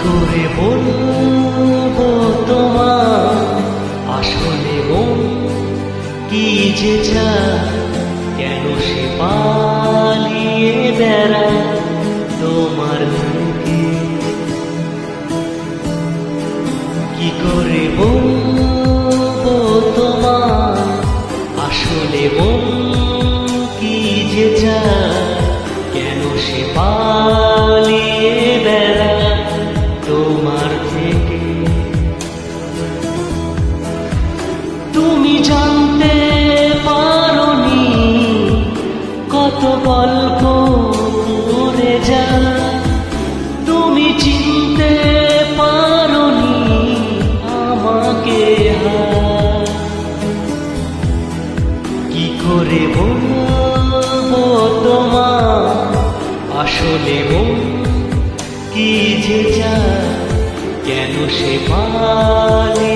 করে বলবো তোমার আসলে মন কি যে চায়, কেন সে পালিয়ে বেড়ায় তোমার থেকে। কি করে বলবো তোমার আসলে মন কি যে চায়, কেন সে পালিয়ে বেড়ায় তোমার থেকে। তুমি জানতে পারোনি কত গল্প উড়ে যায়, তুমি চিনতে পারোনি আমাকে। কি করে বলবো তোমার আসলে মন কি যে চায়, কেন সে পালিয়ে